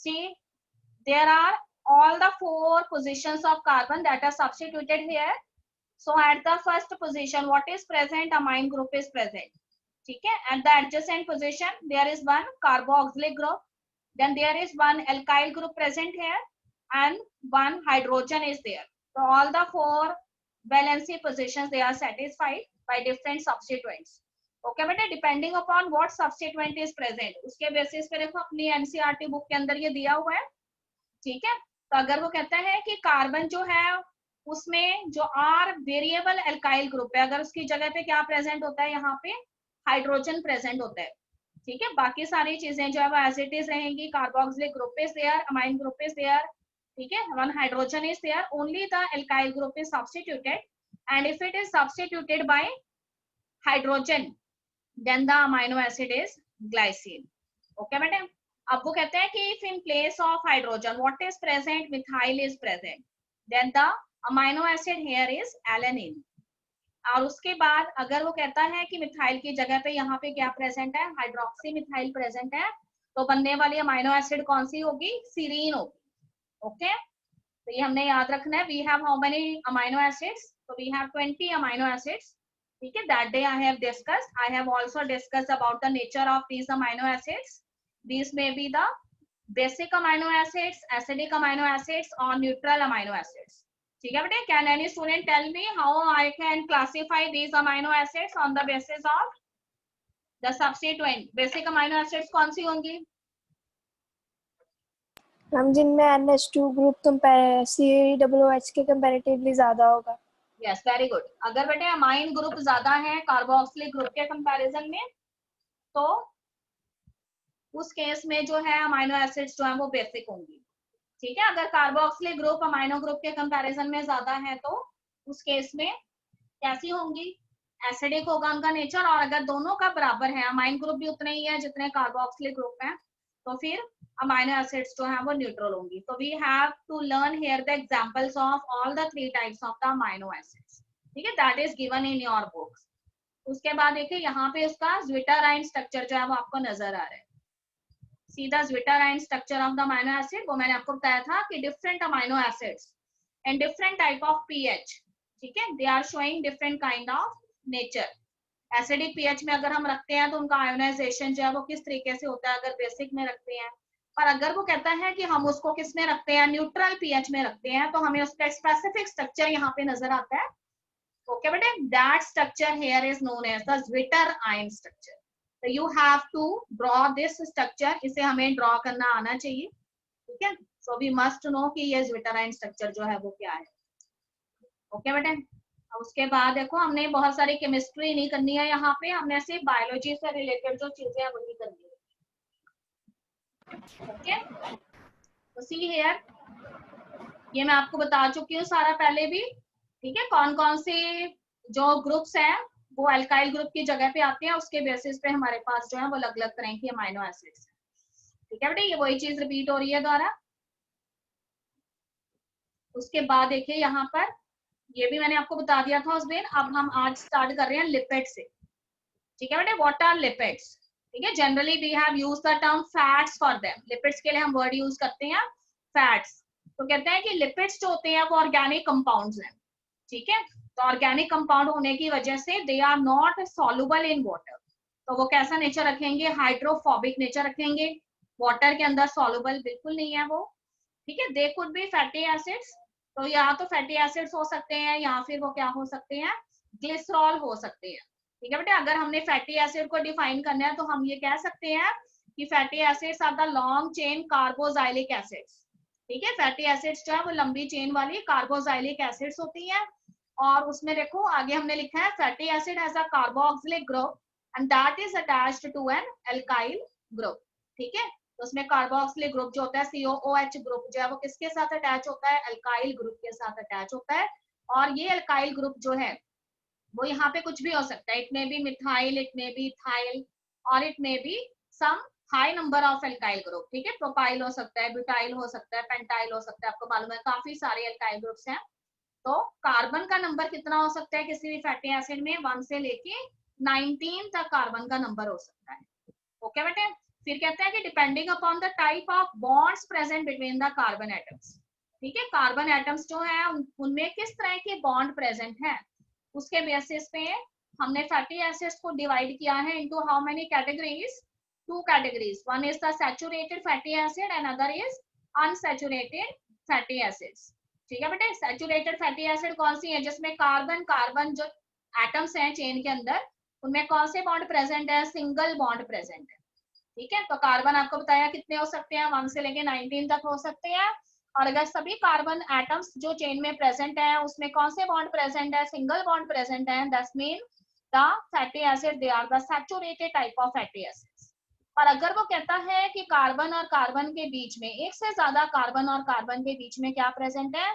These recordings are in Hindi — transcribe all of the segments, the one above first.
See, there are all the 4 positions of carbon that are substituted here. So at the first position, what is present? Amine group is present. ठीक है? At the adjacent position, there is one carboxylic group. Then there is one alkyl group present here, and one hydrogen is there. So all the 4 valency positions, they are satisfied by different substituents. Okay बेटे, depending upon what substituent is present, उसके बेसिस पे देखो अपनी एनसीईआरटी बुक के अंदर ये दिया हुआ है, ठीक है। तो अगर वो कहता है कि कार्बन जो है उसमें जो आर वेरिएबल एल्काइल ग्रुप है, अगर उसकी जगह पे क्या प्रेजेंट होता है, यहाँ पे हाइड्रोजन प्रेजेंट होता है, ठीक है। बाकी सारी चीजें जो है वो एज इट इज रहेंगी, carboxylic group is there, amine group is there, ठीक है, one hydrogen is there, only the alkyl group is substituted, and if it is substituted by hydrogen then the amino acid is glycine. Okay madam, अब वो कहते हैं कि if in place of hydrogen what is present, methyl is present, then the amino acid here is alanine. और उसके बाद अगर वो कहता है कि मिथाइल की जगह पे यहाँ पे क्या प्रेजेंट है, हाइड्रोक्सी मिथाइल प्रेजेंट है, तो बनने वाली अमाइनो एसिड कौन सी होगी, सीरीन होगी। ओके, तो ये हमने याद रखना है। We have how many amino acids, तो वी हैव 20 अमाइनो एसिड्स, ठीक है। That day I have discussed, I have also discussed about the nature of these amino acids. These may be the basic amino acids, acidic amino acids और न्यूट्रल अमाइनो एसिड्स, ठीक है बेटे। Can any student tell me how I can classify these amino acids on the basis of the substituent? Basic amino acids कौन सी होंगी? हम जिनमें NH2 ग्रुप COOH के कंपैरेटिवली ज्यादा होगा। Yes, very good. अगर बेटे अमाइन ग्रुप ज्यादा है कार्बोक्सिलिक ग्रुप के कंपैरिजन में, तो उस केस में जो है अमाइनो एसिड्स जो है वो बेसिक होंगी, ठीक है। अगर कार्बोक्सिलिक ग्रुप अमाइनो ग्रुप के कंपैरिजन में ज्यादा है तो उस केस में कैसी होंगी, एसिडिक होगा उनका नेचर। और अगर दोनों का बराबर है, अमाइन ग्रुप भी उतने ही है जितने कार्बोक्सिलिक ग्रुप है, तो फिर अमाइनो एसिड्स जो है वो न्यूट्रल होंगी। तो we have to learn here the examples of all the 3 types of the amino acids, ठीक है। That is given in your books. उसके बाद देखिए यहाँ पे उसका ज्विटराइन स्ट्रक्चर जो है वो आपको नजर आ रहा है। See the zwitterion structure of the amino acid, वो मैंने आपको बताया था कि different amino acids and different type of pH, ठीक है, they are showing different kind of nature. Acidic pH में अगर हम रखते हैं तो उनका आयोनाइजेशन जो है वो किस तरीके से होता है, अगर बेसिक में रखते हैं। और अगर वो कहता है कि हम उसको किस में रखते हैं, न्यूट्रल पीएच में रखते हैं, तो हमें उसका स्पेसिफिक स्ट्रक्चर यहाँ पे नजर आता है। ओके बेटे, that structure here is known as the zwitterion structure. तो you have to draw this structure, इसे हमें ड्रॉ करना आना चाहिए, ठीक है। सो वी मस्ट नो कि ये ज्विटराइन स्ट्रक्चर जो है वो क्या है। ओके बेटे, उसके बाद देखो हमने बहुत सारी केमिस्ट्री नहीं करनी है, यहाँ पे हमने सिर्फ बायोलॉजी से रिलेटेड जो चीजें हैं वही करनी है। ओके, तो सी हियर, ये मैं आपको बता चुकी हूँ सारा पहले भी, ठीक है। कौन कौन से जो ग्रुप्स हैं वो अल्काइल ग्रुप की जगह पे आते हैं, उसके बेसिस पे हमारे पास जो है वो अलग अलग तरह की अमाइनो एसिड्स हैं, ठीक है बेटे। ये वही चीज रिपीट हो रही है दोबारा। उसके बाद देखिए यहाँ पर ये भी मैंने आपको बता दिया था उस दिन। अब हम आज स्टार्ट कर रहे हैं लिपिड से, ठीक है बेटे। व्हाट आर लिपिड्स, ठीक है। Generally we have use the term fats for them. Lipids के लिए हम वर्ड यूज करते हैं फैट्स। तो कहते हैं कि लिपिड्स जो होते हैं वो ऑर्गेनिक कंपाउंड्स हैं, ठीक है। तो ऑर्गेनिक कंपाउंड होने की वजह से they are not soluble in water. तो वो कैसा नेचर रखेंगे, हाइड्रोफोबिक नेचर रखेंगे, वाटर के अंदर सॉल्युबल बिल्कुल नहीं है वो, ठीक है। They could be fatty acids, तो या तो फैटी एसिड्स हो सकते हैं या फिर वो क्या हो सकते हैं, ग्लिसरॉल हो सकते हैं, ठीक है बेटे। अगर हमने फैटी एसिड को डिफाइन करना है तो हम ये कह सकते हैं कि fatty acids are the long chain carboxylic acids, ठीक है। फैटी एसिड्स जो है वो लंबी चेन वाली कार्बोजाइलिक एसिड्स होती हैं। और उसमें देखो आगे हमने लिखा है fatty acid has a carboxylic group and that is attached to an alkyl group, ठीक है। तो उसमें कार्बोक्सिलिक ग्रुप जो होता है COOH ग्रुप जो है वो किसके साथ अटैच होता है, अल्काइल ग्रुप के साथ अटैच होता है। और ये अल्काइल ग्रुप जो है वो यहाँ पे कुछ भी हो सकता है, it may be methyl, it may be ethyl, और it may be some high number of alkyl group, ठीक है। प्रोपाइल हो सकता है, ब्यूटाइल हो सकता है, पेंटाइल हो सकता है, आपको मालूम है काफी सारे एल्काइल ग्रुप्स हैं। तो कार्बन का नंबर कितना हो सकता है किसी भी फैटी एसिड में, 1 से लेके 19 तक कार्बन का नंबर हो सकता है। ओके बेटे, फिर कहते हैं कि depending upon the type of bonds present between the carbon atoms, ठीक है, कार्बन एटम्स जो है उनमें किस तरह के बॉन्ड प्रेजेंट है, उसके बेसिस पे हमने फैटी एसिड्स को डिवाइड किया है into how many categories, 2 categories, one is the saturated fatty acid and other is unsaturated fatty acids, ठीक है बेटे। सैचुरेटेड फैटी एसिड कौन सी है, जिसमें कार्बन कार्बन जो एटम्स हैं चेन के अंदर, उनमें कौन से बॉन्ड प्रेजेंट है, सिंगल बॉन्ड प्रेजेंट है, ठीक है। तो कार्बन आपको बताया कितने हो सकते हैं, 1 से लेके 19 तक हो सकते हैं। और अगर सभी कार्बन एटम्स जो चेन में प्रेजेंट है उसमें कौन से बॉन्ड प्रेजेंट है, सिंगल बॉन्ड प्रेजेंट है, that's mean the fatty acid they are the saturated type of fatty acids. और अगर वो कहता है कि कार्बन और कार्बन के बीच में, एक से ज्यादा कार्बन और कार्बन के बीच में क्या प्रेजेंट है,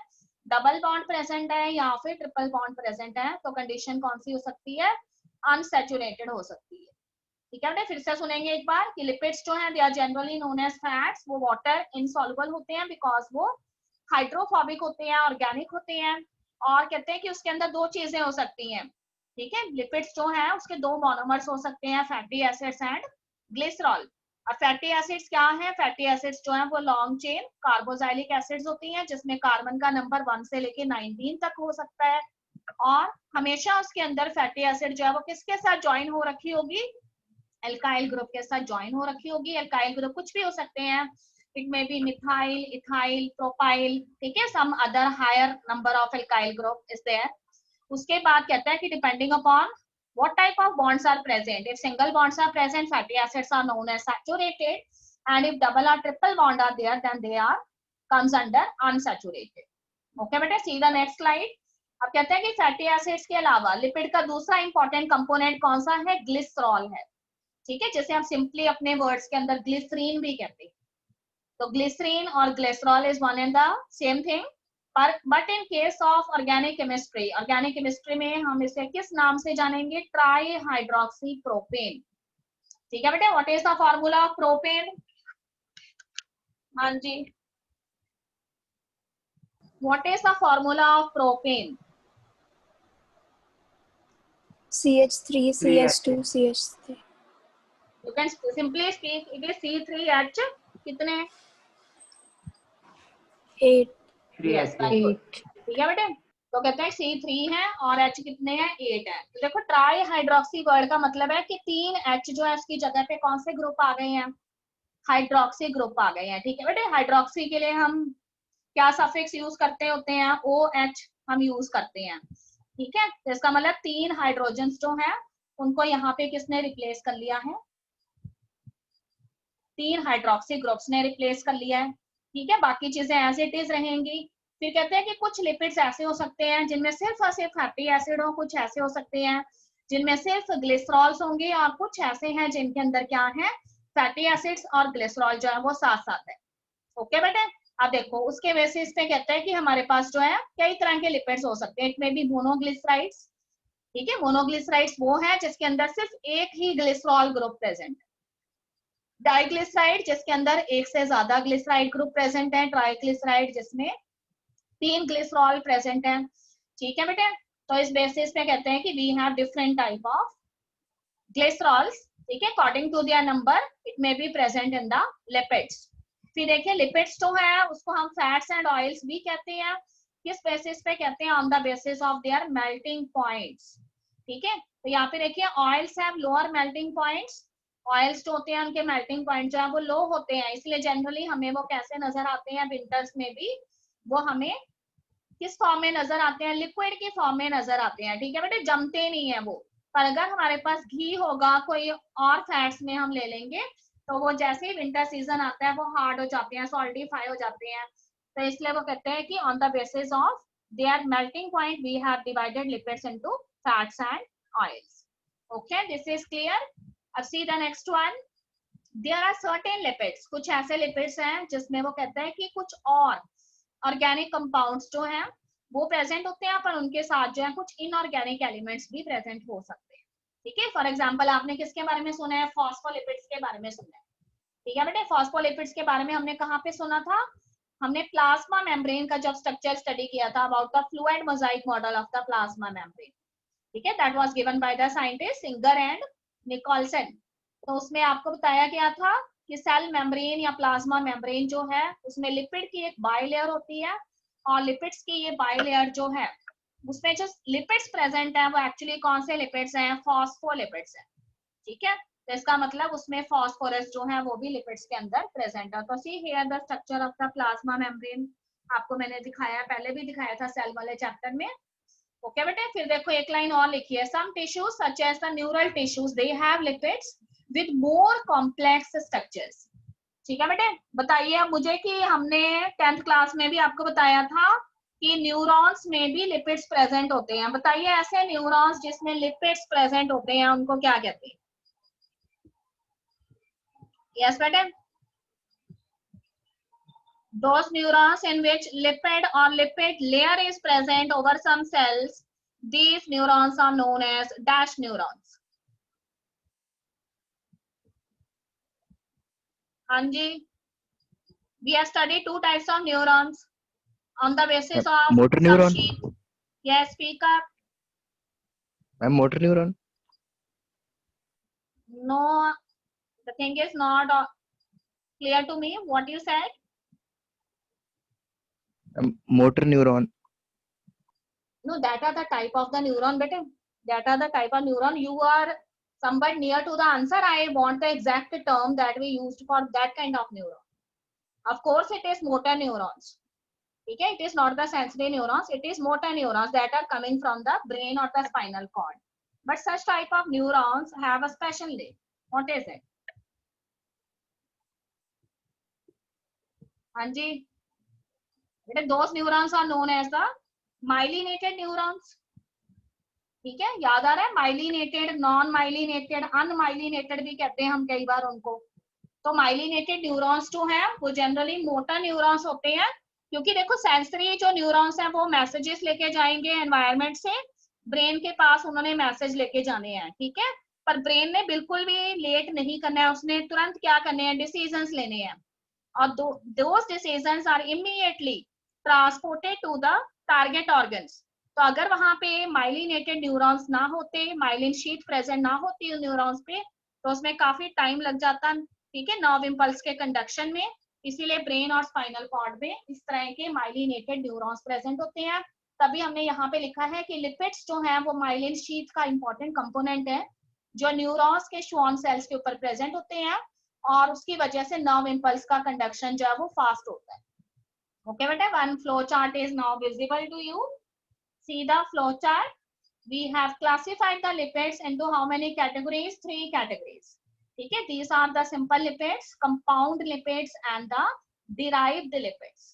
डबल बॉन्ड प्रेजेंट है या फिर ट्रिपल बॉन्ड प्रेजेंट है, तो कंडीशन कौन सी हो सकती है, अनसैचुरेटेड हो सकती है, ठीक है बेटे। फिर से सुनेंगे एक बार कि लिपिड्स जो हैं they are generally known as fats, वो वाटर इनसॉल्युबल होते हैं बिकॉज वो हाइड्रोफोबिक होते हैं, ऑर्गेनिक होते हैं। और कहते हैं कि उसके अंदर 2 चीजें हो सकती हैं, ठीक है, लिपिड्स जो हैं उसके 2 मोनोमर्स हो सकते हैं, फैटी एसिड्स एंड ग्लिसरॉल। और फैटी एसिड्स क्या है, फैटी एसिड्स जो है वो लॉन्ग चेन कार्बोजाइलिक एसिड्स होती हैं, जिसमें कार्बन का नंबर 1 से लेके 19 तक हो सकता है। और हमेशा उसके अंदर फैटी एसिड जो है वो किसके साथ ज्वाइन हो रखी होगी, एल्काइल ग्रुप के साथ ज्वाइन हो रखी होगी। एल्काइल ग्रुप कुछ भी हो सकते हैं, it may be methyl, ethyl, propyl, ठीक है, some other higher number of alkyl group is there. उसके बाद कहता है कि depending upon what type of bonds are present, if single bonds are present fatty acids are known as saturated, and if double or triple bond are there then they are comes under unsaturated, okay बेटा। see the next slide। अब कहते हैं कि फैटी एसिड्स के अलावा लिपिड का दूसरा इंपॉर्टेंट कंपोनेंट कौन सा है, ग्लिसरॉल है, ठीक है, जैसे हम सिंपली अपने वर्ड्स के अंदर ग्लिसरीन भी कहते हैं। तो ग्लिसरीन और glycerol is one and the same thing, but in case of organic chemistry में हम इसे किस नाम से जानेंगे, ट्राई हाइड्रोक्सी प्रोपेन, ठीक है बेटे। What is the formula of propane, हाँ जी, what is the formula of propane, CH3 CH2 CH3। You can simply speak, it is C3H कितने, 8। यस, ठीक है बेटे। तो कहते हैं C3 है और H कितने हैं, 8 है। तो देखो ट्राई हाइड्रोक्सी वर्ड का मतलब है कि 3 H जो है उसकी जगह पे कौन से ग्रुप आ गए हैं, हाइड्रोक्सी ग्रुप आ गए हैं, ठीक है बेटे। हाइड्रोक्सी के लिए हम क्या सफिक्स यूज करते होते हैं, OH हम यूज करते हैं, ठीक है। तो इसका मतलब 3 हाइड्रोजन जो है उनको यहाँ पे किसने रिप्लेस कर लिया है, 3 हाइड्रोक्सी ग्रुप्स ने रिप्लेस कर लिया है, ठीक है। बाकी चीजें एज इट इज रहेंगी। फिर कहते हैं कि कुछ लिपिड्स ऐसे हो सकते हैं जिनमें सिर्फ और सिर्फ फैटी एसिड हो, कुछ ऐसे हो सकते हैं जिनमें सिर्फ ग्लिसरॉल्स होंगे, और कुछ ऐसे हैं जिनके अंदर क्या है, फैटी एसिड्स और ग्लिसरॉल जो है वो साथ साथ है, ओके बेटे। अब देखो उसके बेसिस पे कहते हैं कि हमारे पास जो है कई तरह के लिपिड्स हो सकते हैं, इट मे बी मोनोग्लिसराइड्स, ठीक है। मोनोग्लिसराइड्स वो है जिसके अंदर सिर्फ एक ही ग्लिसरॉल ग्रुप प्रेजेंट है, डाइग्लिसराइड जिसके अंदर एक से ज्यादा ग्लिसराइड ग्रुप प्रेजेंट है, ट्राइग्लिसराइड जिसमें 3 ग्लिसरॉल प्रेजेंट है, ठीक है बेटे। तो इस बेसिस पे कहते हैं कि we have different type of glycerols, ठीक है, according to their number it may be present in the lipids. फिर देखिए लिपिड्स जो है उसको हम फैट्स एंड ऑयल्स भी कहते हैं, किस बेसिस पे कहते हैं, on the basis of their melting points, ठीक है। तो यहाँ पे देखिए oils have lower melting points, oils जो होते हैं उनके मेल्टिंग पॉइंट जो है वो लो होते हैं, इसलिए जनरली हमें वो कैसे नजर आते हैं, विंटर्स में भी वो हमें किस फॉर्म में नजर आते हैं, लिक्विड की फॉर्म में नजर आते हैं, ठीक है बेटे, जमते नहीं है वो। पर अगर हमारे पास घी होगा, कोई और फैट्स में हम ले लेंगे, तो वो जैसे ही विंटर सीजन आता है वो हार्ड हो जाते हैं, सॉल्टिफाई हो जाते हैं। तो इसलिए वो कहते हैं कि on the basis of their melting point we have divided lipids into fats and oils, okay, this is clear. अब see the next one, there are certain lipids, कुछ ऐसे लिपिड्स हैं जिसमें वो कहते हैं कि कुछ और ऑर्गेनिक कंपाउंड्स जो हैं वो प्रेजेंट होते हैं, पर उनके साथ जो है कुछ इनऑर्गेनिक एलिमेंट्स भी प्रेजेंट हो सकते हैं, ठीक है। फॉर एग्जांपल आपने किसके बारे में सुना है, फॉस्फोलिपिड्स के बारे में सुना है, ठीक है बेटे। फॉस्फोलिपिड्स के बारे में हमने कहाँ पे सुना था, हमने प्लाज्मा मेम्ब्रेन का जब स्ट्रक्चर स्टडी किया था, about the fluid mosaic model of the plasma membrane, ठीक है, that was given by the scientist Singer and Nicolson. तो उसमें आपको बताया गया था कि सेल मेम्ब्रेन या प्लाज्मा मेम्ब्रेन जो है उसमें लिपिड की एक बाइलेयर होती है, और लिपिड्स की ये बाइलेयर जो है उसमें जो लिपिड्स प्रेजेंट है वो एक्चुअली कौन से लिपिड्स हैं, फॉस्फोलिपिड्स हैं, ठीक है। तो इसका मतलब उसमें फॉस्फोरस जो है वो भी लिपिड्स के अंदर प्रेजेंट है। तो see here the structure of the plasma membrane, आपको मैंने दिखाया, पहले भी दिखाया था सेल वाले चैप्टर में। ओके बेटे, फिर देखो एक लाइन और लिखी है, some tissues such as the neural tissues they have lipids with more complex structures. ठीक है बेटे, बताइए अब मुझे कि हमने 10th क्लास में भी आपको बताया था कि न्यूरॉन्स में भी लिपिड्स प्रेजेंट होते हैं। बताइए ऐसे न्यूरॉन्स जिसमें लिपिड्स प्रेजेंट होते हैं उनको क्या कहते हैं? यस बेटे, those neurons in which lipid or lipid layer is present over some cells, these neurons are known as dash neurons. हाँ जी, we have studied two types of neurons on the basis of motor some neuron. sheet. Yes, speak up. Motor neuron. No, the thing is not clear to me. What you said? Motor neuron. No, that are the type of the neuron, bete. That are the type of neuron. You are somewhat near to the answer. I want the exact term that we used for that kind of neuron. Of course, it is motor neurons. Okay, it is not the sensory neurons. It is motor neurons that are coming from the brain or the spinal cord. But such type of neurons have a special name. What is it? Anji, those neurons are known as the myelinated neurons. ठीक है, याद आ रहा है? माइलिनेटेड, नॉन माइलिनेटेड, अनमाइलिनेटेड भी कहते हैं हम कई बार उनको। तो माइलिनेटेड न्यूरॉन्स जो हैं वो जनरली मोटर न्यूरॉन्स होते हैं, क्योंकि देखो सेंसरी जो न्यूरॉन्स हैं वो मैसेजेस लेके जाएंगे एनवायरनमेंट से ब्रेन के पास, उन्होंने मैसेज लेके जाने हैं, ठीक है। पर ब्रेन ने बिल्कुल भी लेट नहीं करना है, उसने तुरंत क्या करने हैं, डिसीजंस लेने हैं, और those decisions are immediately transported to the target organs. तो अगर वहां पे माइलिनेटेड न्यूरॉन्स ना होते, माइलिन शीट प्रेजेंट ना होती उन न्यूरॉन्स पे, तो उसमें काफी टाइम लग जाता, ठीक है, नर्व इंपल्स के कंडक्शन में। इसीलिए ब्रेन और स्पाइनल कॉर्ड में इस तरह के माइलिनेटेड न्यूरॉन्स प्रेजेंट होते हैं। तभी हमने यहाँ पे लिखा है कि लिपिड्स जो है वो माइलिन शीट का इंपॉर्टेंट कंपोनेंट है, जो न्यूरॉन्स के श्वान सेल्स के ऊपर प्रेजेंट होते हैं, और उसकी वजह से नर्व इंपल्स का कंडक्शन जो है वो फास्ट होता है। ओके बेटा, one flow chart is now visible to you. See the flow chart. We have classified the lipids into how many categories? 3 categories. ठीक है, these are the simple lipids, compound lipids and the derived lipids.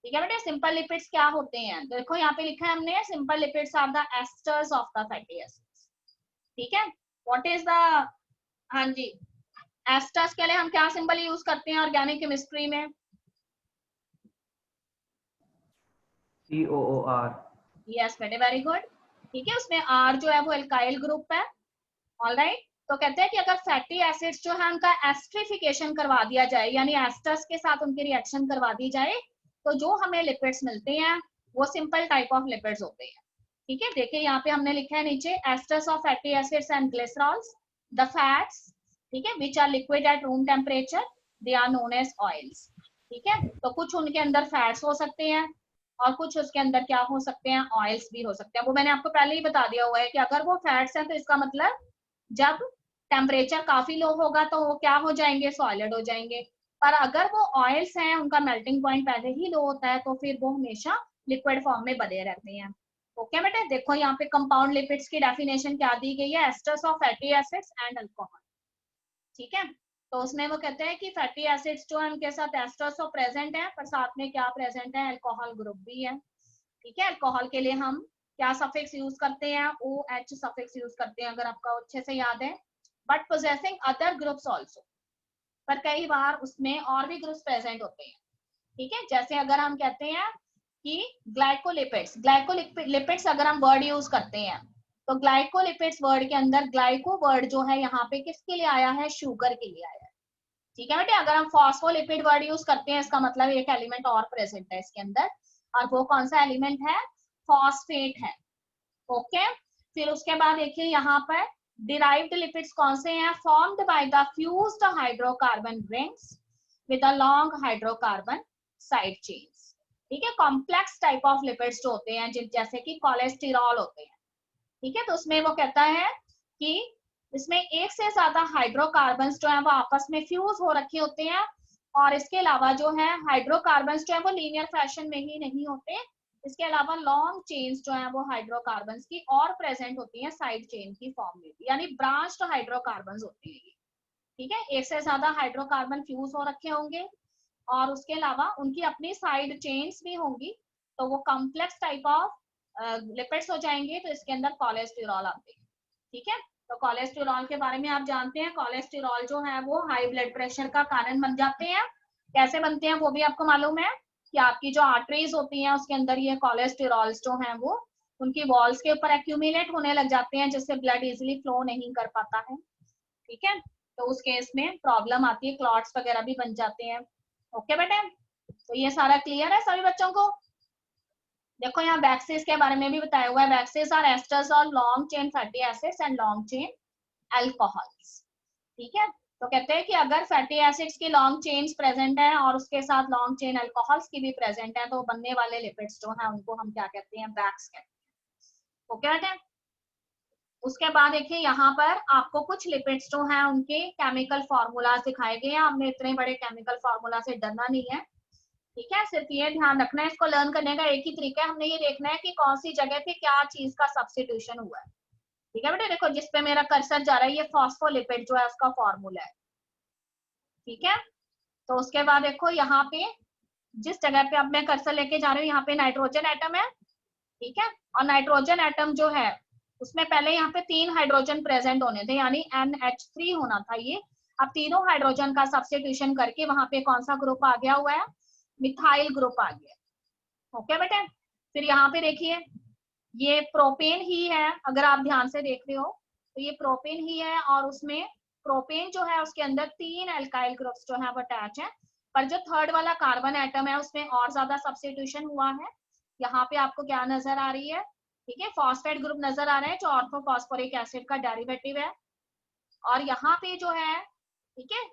ठीक है बेटे, simple lipids क्या होते हैं? देखो यहाँ पे लिखा है हमने, simple lipids are the esters of the fatty acids. ठीक है, what is the, हाँ जी, esters के लिए हम क्या सिंबल यूज करते हैं ऑर्गेनिक केमिस्ट्री में? COOR. यस बेटे, वेरी गुड। ठीक है, उसमें आर जो है वो एल्काइल ग्रुप है। ऑलराइट, तो कहते हैं कि अगर फैटी एसिड्स जो है उनका एस्ट्रिफिकेशन करवा दिया जाए, यानी एस्टर्स के साथ उनकी रिएक्शन करवा दी जाए, तो जो हमें लिपिड्स मिलते हैं वो सिंपल टाइप ऑफ लिपिड्स होते हैं। ठीक है, देखिए यहाँ पे हमने लिखा है नीचे, esters of fatty acids and glycerols, the fats, ठीक है, which are liquid at room temperature, they are known as oils. ठीक है, तो कुछ उनके अंदर फैट्स हो सकते हैं और कुछ उसके अंदर क्या हो सकते हैं, ऑयल्स भी हो सकते हैं। वो मैंने आपको पहले ही बता दिया हुआ है कि अगर वो फैट्स हैं तो इसका मतलब जब टेम्परेचर काफी लो होगा तो वो क्या हो जाएंगे, सॉलिड हो जाएंगे। पर अगर वो ऑयल्स हैं, उनका मेल्टिंग पॉइंट पहले ही लो होता है, तो फिर वो हमेशा लिक्विड फॉर्म में बने रहते हैं। ओके बेटे, देखो यहाँ पे कंपाउंड लिपिड्स की डेफिनेशन क्या दी गई है, asters of fatty acids and alcohol. ठीक है, तो उसमें वो कहते हैं कि फैटी एसिड्स जो है उनके साथ एस्टर्स तो प्रेजेंट है, पर साथ में क्या प्रेजेंट है, अल्कोहल ग्रुप भी है। ठीक है, अल्कोहल के लिए हम क्या सफिक्स यूज करते हैं, OH सफिक्स यूज करते हैं, अगर आपको अच्छे से याद है। But possessing other groups also, पर कई बार उसमें और भी ग्रुप्स प्रेजेंट होते हैं। ठीक है, जैसे अगर हम कहते हैं कि ग्लाइकोलिपिड्स, ग्लाइकोलिपिड्स अगर हम वर्ड यूज करते हैं, तो ग्लाइकोलिपिड्स वर्ड के अंदर ग्लाइको वर्ड जो है यहाँ पे किसके लिए आया है, शुगर के लिए आया है। ठीक है बेटे, अगर हम फॉस्फोलिपिड वर्ड यूज करते हैं, इसका मतलब एक एलिमेंट और प्रेजेंट है इसके अंदर, और वो कौन सा एलिमेंट है, फॉस्फेट है। ओके, फिर उसके बाद देखिए यहाँ पर डिराइव्ड लिपिड्स कौन से हैं? Formed by the fused hydrocarbon rings with a long hydrocarbon side chains. ठीक है, कॉम्प्लेक्स टाइप ऑफ लिपिड्स जो होते हैं जैसे कि कोलेस्टेरॉल होते हैं। ठीक है, तो उसमें वो कहता है कि इसमें एक से ज्यादा हाइड्रोकार्बन जो है वो आपस में फ्यूज हो रखे होते हैं, और इसके अलावा जो है हाइड्रोकार्बन जो है वो लीनियर फैशन में ही नहीं होते, इसके अलावा लॉन्ग चेन्स जो है वो हाइड्रोकार्बन की और प्रेजेंट होती है साइड चेन की फॉर्म में, यानी ब्रांच्ड हाइड्रोकार्बन होती है। ठीक है, एक से ज्यादा हाइड्रोकार्बन फ्यूज हो रखे होंगे और उसके अलावा उनकी अपनी साइड चेन्स भी होंगी, तो वो कॉम्प्लेक्स टाइप ऑफ लिपिड्स हो जाएंगे, तो इसके अंदर कोलेस्टेरॉल आते हैं। ठीक है, तो कोलेस्टेरॉल के बारे में आप जानते हैं, कोलेस्टेरॉल जो है वो हाई ब्लड प्रेशर का कारण बन जाते हैं। कैसे बनते हैं वो भी आपको मालूम है कि आपकी जो आर्टरीज होती हैं उसके अंदर ये कोलेस्टेरॉल जो है वो उनकी वॉल्स के ऊपर एक्यूमुलेट होने लग जाते हैं, जिससे ब्लड इजिली फ्लो नहीं कर पाता है। ठीक है, तो उस केस में प्रॉब्लम आती है, क्लॉट्स वगैरह भी बन जाते हैं। ओके बेटे, तो ये सारा क्लियर है सभी बच्चों को? देखो यहाँ वैक्सीज के बारे में भी बताया हुआ है, वैक्सीज आर एस्टर्स और long chain fatty acids and long chain alcohols. ठीक है, तो कहते हैं कि अगर फैटी एसिड्स की लॉन्ग चेन्स प्रेजेंट है और उसके साथ लॉन्ग चेन अल्कोहल्स की भी प्रेजेंट है, तो बनने वाले लिपिड्स जो है उनको हम क्या कहते हैं? वैक्स कहते हैं। ओके बेटे, उसके बाद देखिए यहाँ पर आपको कुछ लिपिड्स जो हैं उनके केमिकल फॉर्मूलाज दिखाए गए हैं। हमने इतने बड़े केमिकल फॉर्मूला से डरना नहीं है। ठीक है, सिर्फ ये ध्यान रखना है, इसको लर्न करने का एक ही तरीका है, हमने ये देखना है कि कौन सी जगह पे क्या चीज का सब्स्टिट्यूशन हुआ है। ठीक है बेटे, देखो जिस पे मेरा कर्सर जा रहा है ये फॉस्फोलिपिड जो है उसका फॉर्मूला है। ठीक है, तो उसके बाद देखो यहाँ पे जिस जगह पे अब मैं कर्सर लेके जा रही हूँ यहाँ पे नाइट्रोजन एटम है। ठीक है, और नाइट्रोजन एटम जो है उसमें पहले यहाँ पे 3 हाइड्रोजन प्रेजेंट होने थे, यानी NH3 होना था ये। अब तीनों हाइड्रोजन का सब्स्टिट्यूशन करके वहां पे कौन सा ग्रुप आ गया हुआ है? मिथाइल ग्रुप आ गया। ओके बेटे, फिर यहाँ पे देखिए ये प्रोपेन ही है, अगर आप ध्यान से देख रहे हो तो ये प्रोपेन ही है, और उसमें प्रोपेन जो है उसके अंदर 3 एल्काइल ग्रुप्स जो है वो अटैच है, पर जो थर्ड वाला कार्बन एटम है उसमें और ज्यादा सब्स्टिट्यूशन हुआ है। यहाँ पे आपको क्या नजर आ रही है? ठीक है, फॉस्फेट ग्रुप नजर आ रहा है जो ऑर्थोफॉस्फोरिक एसिड का डेरिवेटिव है, और यहाँ पे जो है ठीक है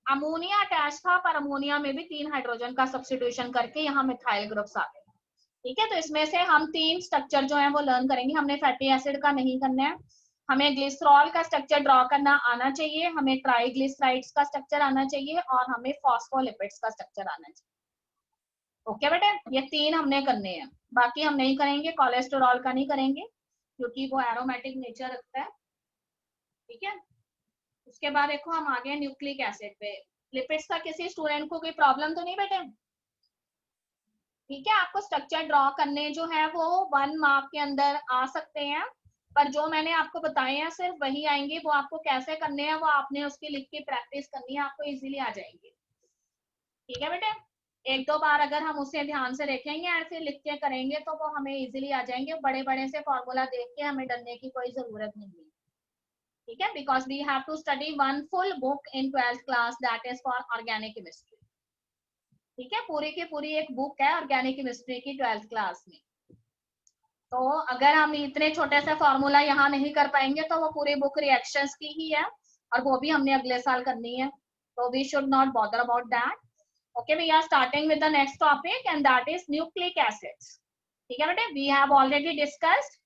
अमोनिया अटैच था, पर अमोनिया में भी 3 हाइड्रोजन का सब्स्टिट्यूशन करके यहाँ मिथाइल ग्रुप्स आ गए। ठीक है, तो इसमें से हम 3 स्ट्रक्चर जो है वो लर्न करेंगे। हमने फैटी एसिड का नहीं करना है, हमें ग्लिसरॉल का स्ट्रक्चर ड्रॉ करना आना चाहिए, हमें ट्राइग्लिसराइड्स का स्ट्रक्चर आना चाहिए, और हमें फॉस्फोलिपिड्स का स्ट्रक्चर आना चाहिए। ओके बेटे, ये 3 हमने करने हैं, बाकी हम नहीं करेंगे, कोलेस्टेरॉल का नहीं करेंगे क्योंकि वो एरोमेटिक नेचर रखता है। ठीक है, उसके बाद देखो हम आ गए न्यूक्लिक एसिड पे। लिपिड्स का किसी स्टूडेंट को कोई प्रॉब्लम तो नहीं बेटे? ठीक है, आपको स्ट्रक्चर ड्रॉ करने जो है वो 1 मार्क के अंदर आ सकते हैं, पर जो मैंने आपको बताए हैं सिर्फ वही आएंगे, वो आपको कैसे करने हैं वो आपने उसकी लिख के प्रैक्टिस करनी है, आपको इजीली आ जाएंगे। ठीक है बेटे, 1-2 बार अगर हम उसे ध्यान से देखेंगे और फिर लिख के करेंगे तो वो हमें इजीली आ जाएंगे, बड़े बड़े से फॉर्मूला देख के हमें डरने की कोई जरूरत नहीं है। ठीक है, because we have to study 1 full book in 12th class, that is for organic chemistry. ठीक है, पूरी की पूरी एक बुक है ऑर्गेनिक केमिस्ट्री की 12th क्लास में। तो अगर हम इतने छोटे से फॉर्मूला यहाँ नहीं कर पाएंगे तो वो पूरी बुक रिएक्शंस की ही है, और वो भी हमने अगले साल करनी है, तो we should not bother about that. Okay, we are starting with the next topic and that is nucleic acids. ठीक है बेटे, वी हैव ऑलरेडी डिस्कस्ड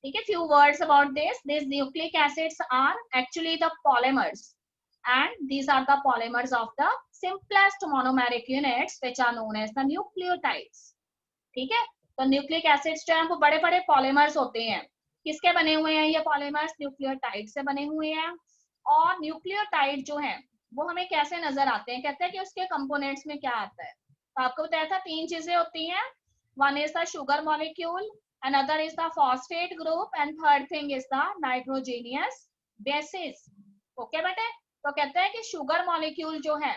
ठीक है few words about this nucleic acids are actually the polymers, and these are the polymers of the simplest monomeric units which are known as the nucleotides। ठीक है, तो न्यूक्लिक एसिड्स जो है वो बड़े बड़े पॉलीमर्स होते हैं। किसके बने हुए हैं ये पॉलीमर्स? न्यूक्लियोटाइड से बने हुए हैं। और न्यूक्लियोटाइड जो है वो हमें कैसे नजर आते हैं? कहते हैं कि उसके कंपोनेंट्स में क्या आता है, तो आपको बताया था 3 चीजें होती हैं, one is the sugar molecule, another is the phosphate group, and third thing is the nitrogenous bases। Okay बेटे, तो कहते हैं कि शुगर मॉलिक्यूल जो है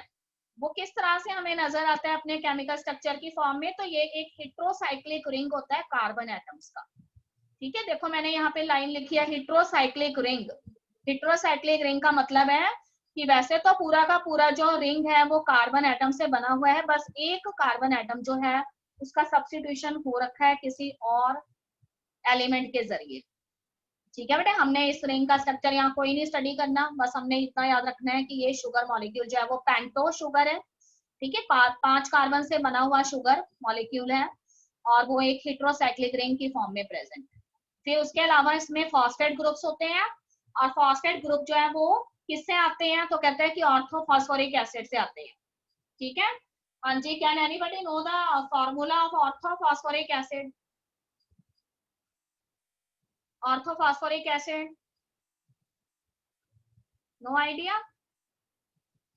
वो किस तरह से हमें नजर आता है अपने केमिकल स्ट्रक्चर की फॉर्म में, तो ये एक हेट्रोसाइक्लिक रिंग होता है कार्बन एटम्स का। ठीक है, देखो मैंने यहाँ पे लाइन लिखी है हेट्रोसाइक्लिक रिंग। हेट्रोसाइक्लिक रिंग का मतलब है कि वैसे तो पूरा का पूरा जो रिंग है वो कार्बन एटम से बना हुआ है, बस एक कार्बन एटम जो है उसका सब्स्टिट्यूशन हो रखा है किसी और एलिमेंट के जरिए। ठीक है बेटे, हमने इस रिंग का स्ट्रक्चर यहाँ कोई नहीं स्टडी करना, बस हमने इतना याद रखना है कि ये शुगर मॉलिक्यूल जो है वो पेंटो शुगर है। ठीक है, 5 कार्बन से बना हुआ शुगर मॉलिक्यूल है और वो एक हेटेरोसाइक्लिक रिंग की फॉर्म में प्रेजेंट है। फिर उसके अलावा इसमें फॉस्फेट ग्रुप्स होते हैं और फॉस्फेट ग्रुप जो है वो किससे आते हैं, तो कहते हैं कि ऑर्थोफॉस्फोरिक एसिड से आते हैं। ठीक है, हाँ जी, can anybody know the formula of orthophosphoric acid? Orthophosphoric acid, no idea?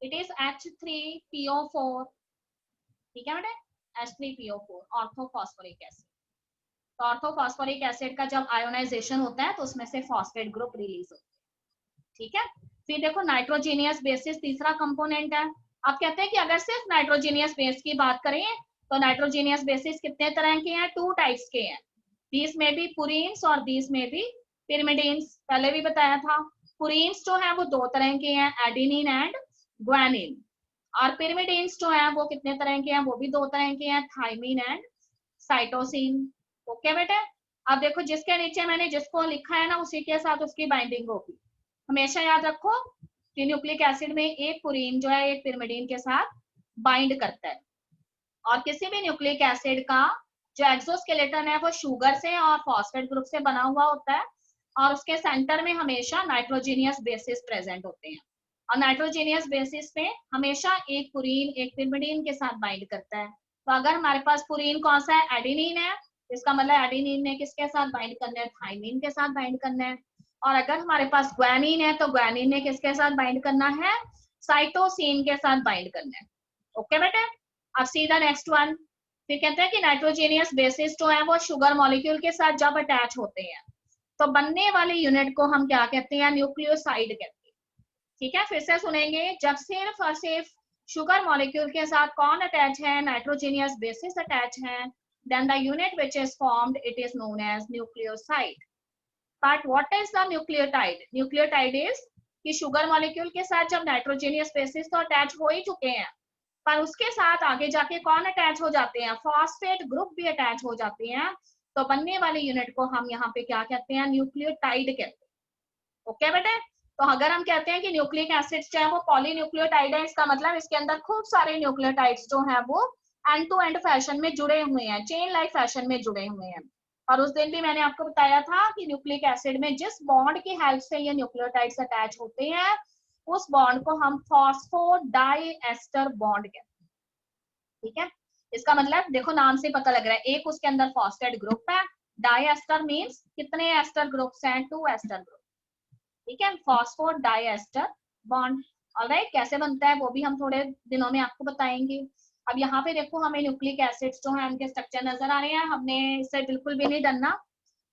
It is H3PO4। ठीक है बेटे, H3PO4 ऑर्थोफॉस्फोरिक एसिड। तो ऑर्थोफॉस्फोरिक एसिड का जब आयोनाइजेशन होता है तो उसमें से फॉस्फेट ग्रुप रिलीज होते हैं। ठीक है, फिर देखो नाइट्रोजीनियस बेसिस तीसरा कंपोनेंट है। आप कहते हैं कि अगर सिर्फ नाइट्रोजीनियस बेस की बात करें तो नाइट्रोजीनियस बेसिस कितने तरह के हैं? 2 टाइप्स के हैं। दीस में भी पुरीन्स और दीस में भी पिरिमिडीन्स, पहले भी बताया था। पुरीन्स जो है वो 2 तरह के हैं, एडेनिन एंड ग्वानिन। और पिरिमिडीन्स जो है वो कितने तरह के हैं? वो भी 2 तरह के हैं, थाइमिन एंड साइटोसिन। ओके बेटे, अब देखो जिसके नीचे मैंने जिसको लिखा है ना उसी के साथ उसकी बाइंडिंग होगी। हमेशा याद रखो कि न्यूक्लिक एसिड में एक पुरीन जो है एक पिरिमिडीन के साथ बाइंड करता है और किसी भी न्यूक्लिक एसिड का जो एक्सोस्केलेटन है वो शुगर से और फॉस्फेट ग्रुप से बना हुआ होता है और उसके सेंटर में हमेशा नाइट्रोजीनियस बेसिस प्रेजेंट होते हैं और नाइट्रोजीनियस बेसिस पे हमेशा एक पुरीन एक पिरिमिडीन के साथ बाइंड करता है। तो अगर हमारे पास पुरीन कौन सा है? एडेनिन है, इसका मतलब एडेनिन ने किसके साथ बाइंड करना है? थाइमिन के साथ बाइंड करना है। और अगर हमारे पास ग्वानिन है तो ग्वानिन ने किसके साथ बाइंड करना है? साइटोसिन के साथ बाइंड करना है। ओके बेटे, अब सीधा नेक्स्ट वन। फिर कहते हैं कि नाइट्रोजीनियस बेसिस जो है वो शुगर मॉलिक्यूल के साथ जब अटैच होते हैं तो बनने वाली यूनिट को हम क्या कहते हैं? न्यूक्लियोसाइड कहते हैं। ठीक है, फिर से सुनेंगे, जब सिर्फ और सिर्फ शुगर मॉलिक्यूल के साथ कौन अटैच है? नाइट्रोजीनियस बेसिस अटैच है, then the unit which is formed it is known as nucleoside. But what is the nucleotide? Nucleotide is कि शुगर मॉलिक्यूल के साथ जब नाइट्रोजीनियस बेसिस तो अटैच हो ही चुके हैं पर उसके साथ आगे जाके कौन अटैच हो जाते हैं? फॉस्फेट ग्रुप भी अटैच हो जाते हैं। तो बनने वाली यूनिट को हम यहाँ पे क्या कहते हैं? न्यूक्लियोटाइड कहते हैं। ओके बेटे, तो अगर हम कहते हैं कि न्यूक्लिक एसिड जो है वो पॉलीन्यूक्लियोटाइड है, इसका मतलब इसके अंदर खूब सारे न्यूक्लियोटाइड्स जो है वो एंड टू एंड फैशन में जुड़े हुए हैं, चेन लाइक फैशन में जुड़े हुए हैं। और उस दिन भी मैंने आपको बताया था कि न्यूक्लिक एसिड में जिस बॉन्ड की हेल्प से ये न्यूक्लियोटाइड्स अटैच होते हैं उस बॉन्ड को हम फॉस्फोडाइएस्टर बॉन्ड कहते हैं। ठीक है, इसका मतलब देखो नाम से पता लग रहा है, एक उसके अंदर फॉस्फेट ग्रुप है, डाइएस्टर मींस कितने एस्टर ग्रुप्स हैं? 2 एस्टर ग्रुप। ठीक है, फॉस्फोडाइएस्टर बॉन्ड। ऑलराइट, कैसे बनता है वो भी हम थोड़े दिनों में आपको बताएंगे। अब यहाँ पे देखो हमें न्यूक्लिक एसिड्स जो है उनके स्ट्रक्चर नजर आ रहे हैं, हमने इससे बिल्कुल भी नहीं डरना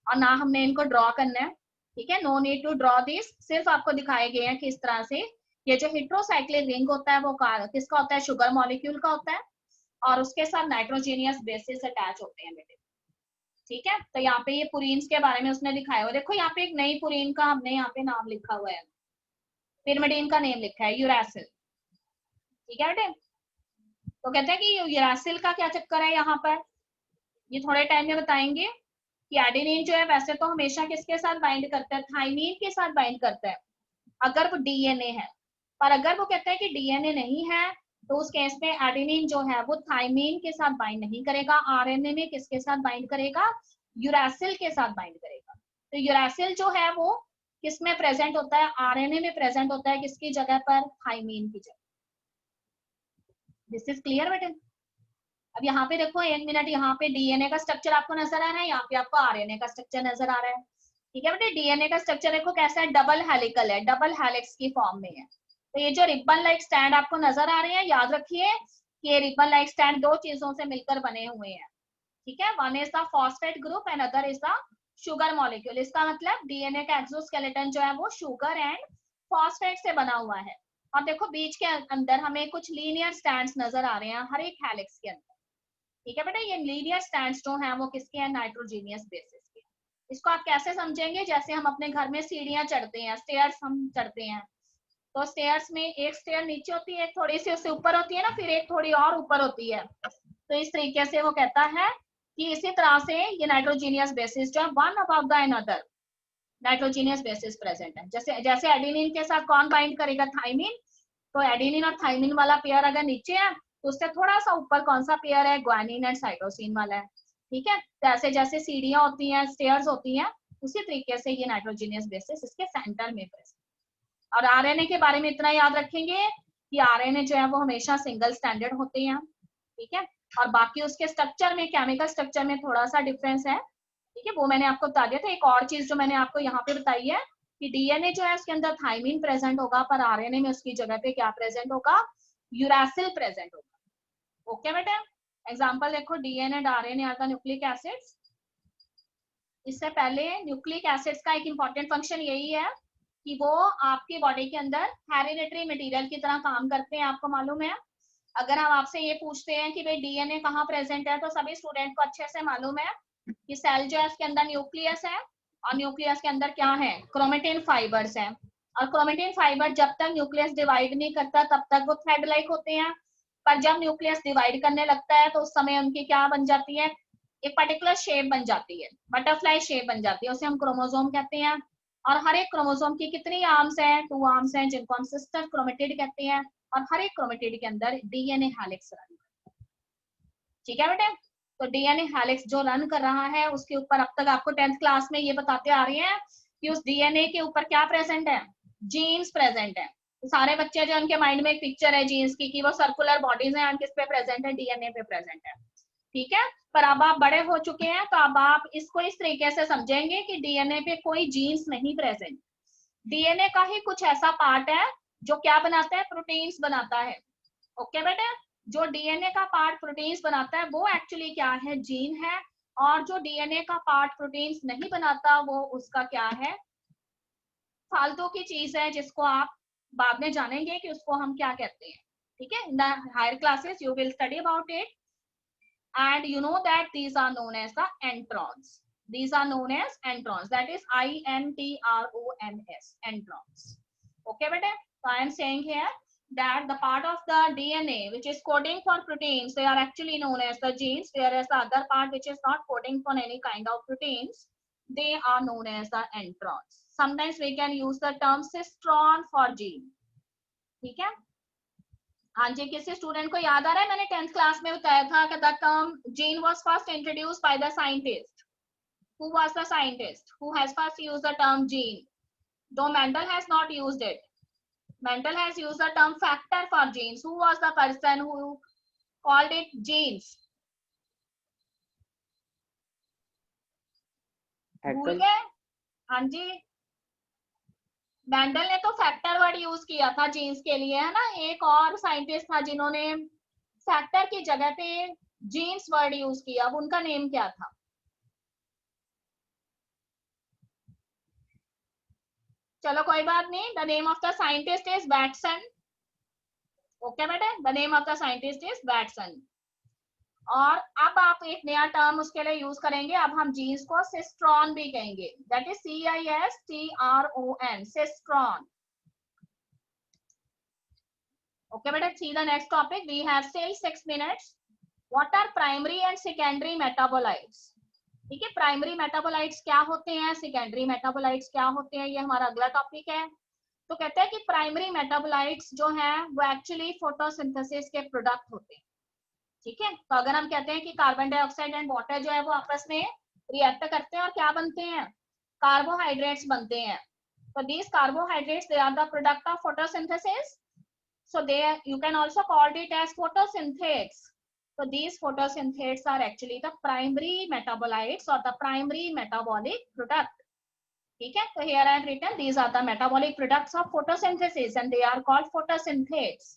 और ना हमने इनको ड्रॉ करना है। ठीक है, no need to draw this, सिर्फ आपको दिखाए गए हैं कि इस तरह से ये जो हेटेरोसाइक्लिक रिंग होता है वो किसका होता है? शुगर मॉलिक्यूल का होता है और उसके साथ नाइट्रोजीनियस बेसिस अटैच होते हैं बेटे। ठीक है, तो यहाँ पे ये पुरीन्स के बारे में उसने दिखाया हुआ, देखो यहाँ पे एक नई पुरीन का हमने यहाँ पे नाम लिखा हुआ है, पिरिमिडीन का नेम लिखा है यूरासिल। ठीक है बेटे, तो कहते हैं कि यूरासिल का क्या चक्कर है यहाँ पर, ये थोड़े टाइम में बताएंगे कि एडेनिन जो है वैसे तो हमेशा किसके साथ बाइंड करता है? थाइमीन के साथ बाइंड करता है अगर वो डीएनए है, पर अगर वो कहते हैं कि डीएनए नहीं है तो उस केस में एडेनिन जो है वो थाइमीन के साथ बाइंड नहीं करेगा, आरएनए में किसके साथ बाइंड करेगा? यूरासिल के साथ बाइंड करेगा। तो यूरासिल जो है वो किसमें प्रेजेंट होता है? आरएनए में प्रेजेंट होता है, किसकी जगह पर? थाइमीन की जगह। दिस इज क्लियर बेटे? अब यहाँ पे देखो एक मिनट, यहाँ पे डीएनए का स्ट्रक्चर आपको नजर आ रहा है, यहाँ पे आपको आरएनए का स्ट्रक्चर नजर आ रहा है। ठीक है बेटे, डीएनए का स्ट्रक्चर देखो कैसा है? डबल हेलिकल है, डबल हेलिक्स की फॉर्म में है। तो ये जो रिबन लाइक स्टैंड आपको नजर आ रहे हैं, याद रखिए कि ये रिबन लाइक स्टैंड 2 चीजों से मिलकर बने हुए हैं। ठीक है, one is the phosphate group and other is the sugar molecule. इसका मतलब डीएनए का एक्सोस्केलेटन जो है वो शुगर एंड फॉस्फेट से बना हुआ है। और देखो बीच के अंदर हमें कुछ लीनियर स्टैंड्स नजर आ रहे हैं हर एक हेलिक्स के अंदर। ठीक है बेटा, ये लीनियर स्टैंड्स जो हैं वो किसके हैं? नाइट्रोजीनियस बेसिस के। इसको आप कैसे समझेंगे? जैसे हम अपने घर में सीढ़ियां चढ़ते हैं, स्टेयर्स हम चढ़ते हैं, तो स्टेयर्स में एक स्टेयर नीचे होती है, एक थोड़ी सी उससे ऊपर होती है ना, फिर एक थोड़ी और ऊपर होती है। तो इस तरीके से वो कहता है कि इसी तरह से ये नाइट्रोजीनियस बेसिस जो है one above the another, nitrogenous basis present है। जैसे जैसे एडेनिन के साथ कौन बाइंड करेगा, थाइमिन, तो एडेनिन और थाइमिन वाला पेयर अगर नीचे है तो उससे थोड़ा सा ऊपर कौन सा पेयर है, ग्वानिन एंड साइटोसिन वाला है। ठीक है, जैसे जैसे सीढ़ियां होती हैं, स्टेयर्स होती हैं, उसी तरीके से ये नाइट्रोजीनियस बेसिस इसके सेंटर में प्रेजेंट। और आरएनए के बारे में इतना याद रखेंगे कि आरएनए जो है वो हमेशा सिंगल स्टैंडर्ड होते हैं। ठीक है, और बाकी उसके स्ट्रक्चर में, केमिकल स्ट्रक्चर में थोड़ा सा डिफरेंस है। ठीक है, वो मैंने आपको बता दिया था। एक और चीज जो मैंने आपको यहाँ पे बताई है कि डीएनए जो है उसके अंदर थाइमिन प्रेजेंट होगा, पर आरएनए में उसकी जगह पे क्या प्रेजेंट होगा, यूरासिल प्रेजेंट होगा। ओके बेटा, एग्जांपल देखो, DNA and RNA are the nucleic acids. इससे पहले न्यूक्लिक एसिड्स का एक इंपॉर्टेंट फंक्शन यही है कि वो आपकी बॉडी के अंदर हेरिडिटरी मटेरियल की तरह काम करते हैं। आपको मालूम है, अगर हम आपसे ये पूछते हैं कि भाई डीएनए कहाँ प्रेजेंट है, तो सभी स्टूडेंट को अच्छे से मालूम है कि सेल जो है उसके अंदर न्यूक्लियस है, और न्यूक्लियस के अंदर क्या है, क्रोमेटिन फाइबर्स है। और क्रोमेटिन फाइबर जब तक न्यूक्लियस डिवाइड नहीं करता तब तक वो थ्रेड लाइक होते हैं, पर जब न्यूक्लियस डिवाइड करने लगता है तो उस समय उनकी क्या बन जाती है, एक पर्टिकुलर शेप बन जाती है, बटरफ्लाई शेप बन जाती है, उसे हम क्रोमोसोम कहते हैं। और हर एक क्रोमोसोम की कितनी आर्म्स हैं, 2 आर्म्स हैं, जिनको हम सिस्टर क्रोमेटिड कहते हैं। और हर एक क्रोमेटिड के अंदर डीएनए हेलिक्स रन। ठीक है बेटे, तो डीएनए हेलिक्स जो रन कर रहा है उसके ऊपर अब तक आपको 10th क्लास में ये बताते आ रहे हैं कि उस डीएनए के ऊपर क्या प्रेजेंट है, जीन्स प्रेजेंट है। तो सारे बच्चे जो उनके माइंड में एक पिक्चर है जीन्स की कि वो सर्कुलर बॉडीज हैं, किस पे प्रेजेंट है, डीएनए पे प्रेजेंट है। ठीक है, पर अब आप बड़े हो चुके हैं तो अब आप इसको इस तरीके से समझेंगे कि डीएनए पे कोई जीन्स नहीं प्रेजेंट। डीएनए का ही कुछ ऐसा पार्ट है जो क्या बनाता है, प्रोटीन्स बनाता है। ओके बेटे, जो डीएनए का पार्ट प्रोटीन्स बनाता है वो एक्चुअली क्या है, जीन है। और जो डीएनए का पार्ट प्रोटीन्स नहीं बनाता वो उसका क्या है, फालतू की चीज है, जिसको आप बाद में जानेंगे कि उसको हम क्या कहते हैं। ठीक है, in the higher classes you will study about it, and you know that these are known as the introns. These are known as introns, that is introns, introns. Okay beta, so I am saying here that the part of the DNA which is coding for proteins, they are actually known as the genes, whereas the other part which is not coding for any kind of proteins, they are known as the introns. Sometimes we can use the term cistron for gene. ठीक है, हाँ जी, किसी स्टूडेंट को याद आ रहा है, मैंने 10th क्लास में बताया था कि the term gene was first introduced by the scientist. Who was the scientist who has first used the term gene? Though Mendel has not used it, Mendel has used the term factor for genes. Who was the person who called it genes? भूल गए? हाँ जी, मेंडल ने तो फैक्टर वर्ड यूज किया था जीन्स के लिए, है ना। एक और साइंटिस्ट था जिन्होंने फैक्टर की जगह पे जीन्स वर्ड यूज किया, अब उनका नेम क्या था? चलो कोई बात नहीं, the name of the scientist is Watson. Okay बेटे, the name of the scientist is Watson. और अब आप एक नया टर्म उसके लिए यूज करेंगे, अब हम जीन्स को सिस्ट्रॉन भी कहेंगे, that is CISTRON, cistron. Okay beta, see the next topic, we have still 6 minutes. What are primary and secondary metabolites? ठीक है, प्राइमरी मेटाबोलाइट्स क्या होते हैं, सेकेंडरी मेटाबोलाइट्स क्या होते हैं, ये हमारा अगला टॉपिक है। तो कहते हैं कि प्राइमरी मेटाबोलाइट्स जो हैं वो एक्चुअली फोटोसिंथेसिस के प्रोडक्ट होते हैं। ठीक है, तो अगर हम कहते हैं कि कार्बन डाइऑक्साइड एंड वाटर जो है वो आपस में रिएक्ट करते हैं और क्या बनते हैं, कार्बोहाइड्रेट्स बनते हैं। तो these carbohydrates they are the product of photosynthesis, so you can also call it as photosynthetes. So these photosynthetes are actually the primary metabolites or the primary metabolic product. ठीक है, so here I have written these are the metabolic products of photosynthesis and they are called photosynthetes,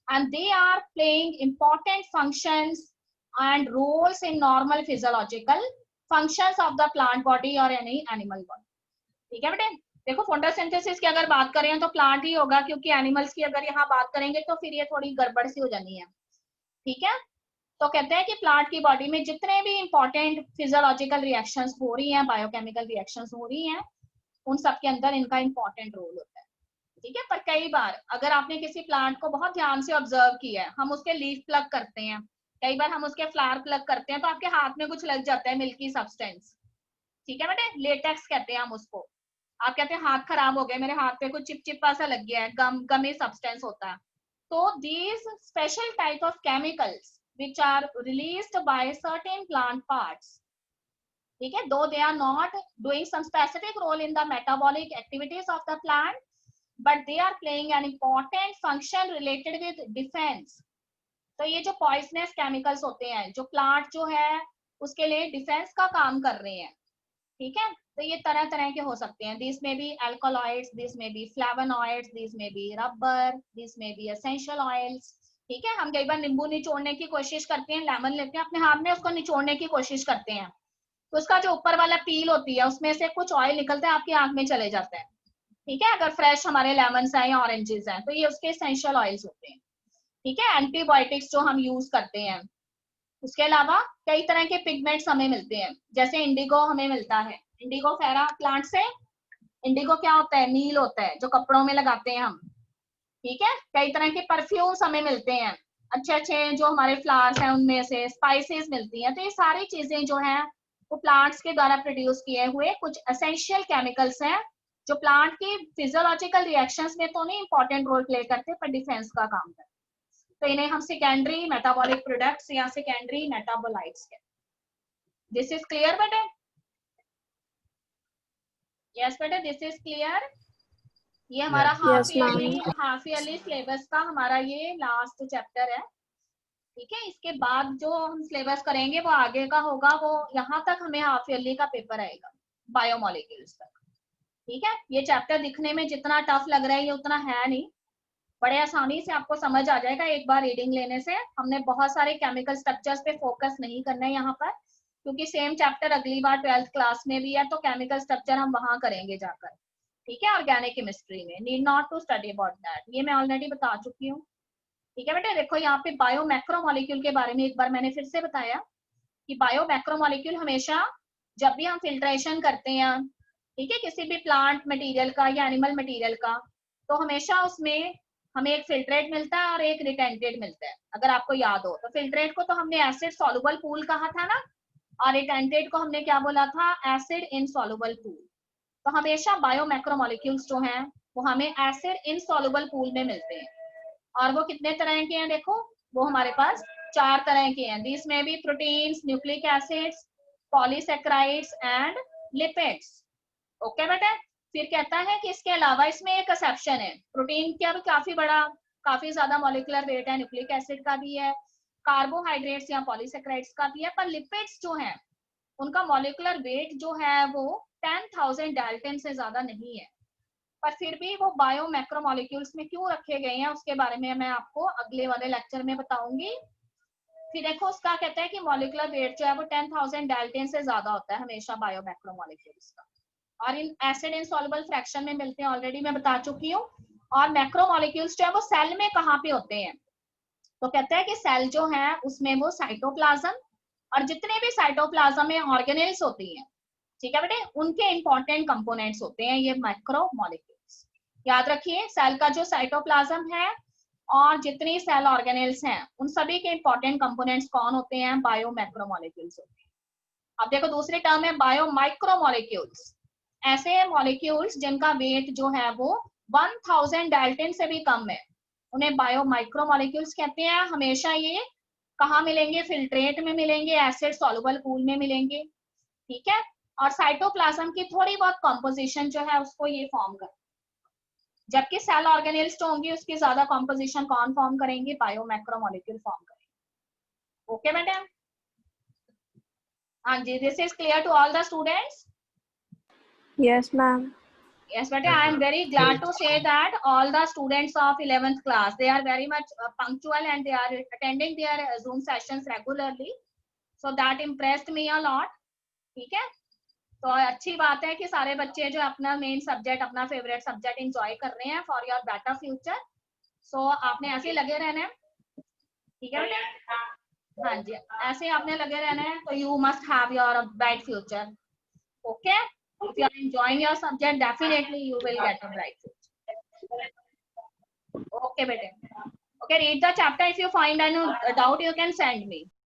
and they are playing important functions and roles in normal physiological functions of the plant body or any animal body. ठीक है बेटे, देखो फोटोसिंथेसिस की अगर बात करें तो प्लांट ही होगा, क्योंकि एनिमल्स की अगर यहाँ बात करेंगे तो फिर ये थोड़ी गड़बड़ सी हो जानी है। ठीक है, तो कहते हैं कि प्लांट की बॉडी में जितने भी इंपॉर्टेंट फिजियोलॉजिकल रिएक्शंस हो रही हैं, बायोकेमिकल रिएक्शंस हो रही हैं, उन सब के अंदर इनका इंपॉर्टेंट रोल होता है। ठीक है, पर कई बार अगर आपने किसी प्लांट को बहुत ध्यान से ऑब्जर्व किया है, हम उसके लीफ प्लग करते हैं, कई बार हम उसके फ्लावर प्लग करते हैं, तो आपके हाथ में कुछ लग जाता है मिल्की सब्सटेंस। ठीक है बेटे, लेटेक्स कहते हैं हम उसको। आप कहते हैं हाथ खराब हो गया, मेरे हाथ पे कुछ चिपचिपा सा लग गया है, गमी सब्सटेंस होता है। तो these special type of chemicals which are released by certain plant parts, ठीक है, though they are not doing some specific role in the metabolic activities of the plant, but they are playing an important function related with defense. तो ये जो पॉइजनस केमिकल्स होते हैं जो प्लांट जो है उसके लिए डिफेंस का काम कर रहे हैं, ठीक है। तो ये तरह तरह के हो सकते हैं, दिस में बी अल्कोलॉइड्स, दिस में बी फ्लेवोनॉइड्स, दिस में बी रबर, दिस में बी एसेंशियल ऑयल्स, ठीक है। हम कई बार नींबू निचोड़ने की कोशिश करते हैं, लेमन लेते हैं अपने हाथ में, उसको निचोड़ने की कोशिश करते हैं, तो उसका जो ऊपर वाला पील होती है उसमें से कुछ ऑयल निकलता है, आपकी आंख में चले जाता है, ठीक है। अगर फ्रेश हमारे लेमन है या ऑरेंजेस हैं तो ये उसके एसेंशियल ऑयल्स होते हैं, ठीक है। एंटीबायोटिक्स जो हम यूज करते हैं, उसके अलावा कई तरह के पिगमेंट्स हमें मिलते हैं, जैसे इंडिगो हमें मिलता है, इंडिगो फेरा प्लांट से। इंडिगो क्या होता है, नील होता है जो कपड़ों में लगाते हैं हम, ठीक है। कई तरह के परफ्यूम्स हमें मिलते हैं, अच्छे अच्छे जो हमारे फ्लावर्स हैं उनमें से स्पाइसेस मिलती हैं। तो ये सारी चीजें जो हैं वो प्लांट्स के द्वारा प्रोड्यूस किए हुए कुछ एसेंशियल केमिकल्स हैं जो प्लांट की फिजियोलॉजिकल रिएक्शंस में तो नहीं इंपॉर्टेंट रोल प्ले करते पर डिफेंस का काम करते हैं। तो इन्हें हम सेकेंडरी मेटाबॉलिक प्रोडक्ट्स या सेकेंडरी मेटाबोलाइट्स कहते हैं। दिस इज क्लियर बेटे? यस बेटे, दिस इज क्लियर। ये हमारा हाफ ईयरली सिलेबस का हमारा ये लास्ट चैप्टर है, ठीक है। इसके बाद जो हम सिलेबस करेंगे वो आगे का होगा, वो यहाँ तक हमें हाफ ईयरली का पेपर आएगा बायोमोलिक्यूल्स तक, ठीक है। ये चैप्टर दिखने में जितना टफ लग रहा है ये उतना है नहीं, बड़े आसानी से आपको समझ आ जाएगा एक बार रीडिंग लेने से। हमने बहुत सारे केमिकल स्ट्रक्चर्स पे फोकस नहीं करना है यहाँ पर, क्योंकि सेम चैप्टर अगली बार 12th क्लास में भी है, तो केमिकल स्ट्रक्चर हम वहां करेंगे जाकर, ठीक है। ऑर्गेनिक केमिस्ट्री में need not to study about that, ये मैं ऑलरेडी बता चुकी हूँ, ठीक है बेटे। देखो यहाँ पे बायो मैक्रोमोलिक्यूल के बारे में एक बार मैंने फिर से बताया कि बायो मैक्रोमोलिक्यूल हमेशा जब भी हम फिल्ट्रेशन करते हैं, ठीक है, किसी भी प्लांट मटेरियल का या एनिमल मटेरियल का, तो हमेशा उसमें हमें एक फिल्ट्रेट मिलता है और एक रिटेंटेड मिलता है। अगर आपको याद हो तो फिल्ट्रेट को तो हमने एसिड सॉल्युबल पूल कहा था ना, और रिटेंटेड को हमने क्या बोला था, एसिड इनसॉल्युबल पूल। तो हमेशा बायो मैक्रोमोलिक्यूल्स जो हैं वो हमें एसिड इनसॉल्युबल पूल में मिलते हैं, और वो कितने तरह के हैं देखो, वो हमारे पास 4 तरह के हैं। दिस में भी proteins, nucleic acids, polysaccharides and lipids, okay बेटा। फिर कहता है कि इसके अलावा इसमें एक एक्सेप्शन है, प्रोटीन का भी काफी ज्यादा मॉलिक्यूलर वेट है, न्यूक्लिक एसिड का भी है, कार्बोहाइड्रेट्स या पॉलीसेक्राइड्स का भी है, पर लिपिड्स जो है उनका मॉलिक्यूलर वेट जो है वो 10,000 डाल्टन से ज्यादा नहीं है, पर फिर भी वो बायो मैक्रोमोलिक्यूल्स में क्यों रखे गए हैं उसके बारे में मैं आपको अगले वाले लेक्चर में बताऊंगी। फिर देखो उसका कहता है कि मॉलिक्यूलर वेट जो है वो 10,000 डाल्टन से ज्यादा होता है हमेशा बायो मैक्रोमोलिक्यूल्स का, और इन एसिड इनसॉल्युबल फ्रैक्शन में मिलते हैं, ऑलरेडी मैं बता चुकी हूँ। और मैक्रोमोलिक्यूल्स जो है वो सेल में कहाँ पे होते हैं, तो कहते हैं कि सेल जो है उसमें वो साइटोप्लाज्म और जितने भी साइटोप्लाज्म में ऑर्गेनेल्स होती हैं, ठीक है बेटे, उनके इंपॉर्टेंट कंपोनेंट्स होते हैं ये मैक्रोमोलिक्यूल्स। याद रखिए सेल का जो साइटोप्लाज्म है और जितनी सेल ऑर्गेनेल्स हैं उन सभी के इंपॉर्टेंट कंपोनेंट्स कौन होते हैं, बायो मैक्रोमोलिक्यूल्स होते हैं। अब देखो दूसरी टर्म है बायो माइक्रोमोलिक्यूल्स, ऐसे मॉलिक्यूल्स जिनका वेट जो है वो 1000 डाल्टन से भी कम है, उन्हें बायो माइक्रोमोलिक्यूल्स कहते हैं। हमेशा ये कहाँ मिलेंगे, फिल्ट्रेट में मिलेंगे, एसिड सॉल्युबल पूल में मिलेंगे, ठीक है। और साइटोप्लाज्म की थोड़ी बहुत कॉम्पोजिशन जो है उसको ये फॉर्म कर, जबकि सेल ऑर्गेनेल्स जो होंगी उसकी ज्यादा कॉम्पोजिशन कौन फॉर्म करेंगे, बायो मैक्रोमोलिक्यूल फॉर्म करेंगे, ओके मैडम। हाँ जी, this is clear to all the students? Yes, ma'am. Yes, but I am very glad to say that all the students of 11th class, they are very much punctual and they are attending their Zoom sessions regularly. So that impressed me a lot. ठीक है, तो अच्छी बात है कि सारे बच्चे जो अपना मेन सब्जेक्ट, अपना फेवरेट सब्जेक्ट एंजॉय कर रहे हैं फॉर योर बेटर फ्यूचर। सो आपने ऐसे ही लगे रहना है, ठीक है बेटा? हाँ जी, ऐसे आपने लगे रहना है, तो you must have your bright future, okay. If you are enjoying your subject, definitely you will get a bright future. Okay, bete. Okay, read the chapter. If you find any doubt, you can send me.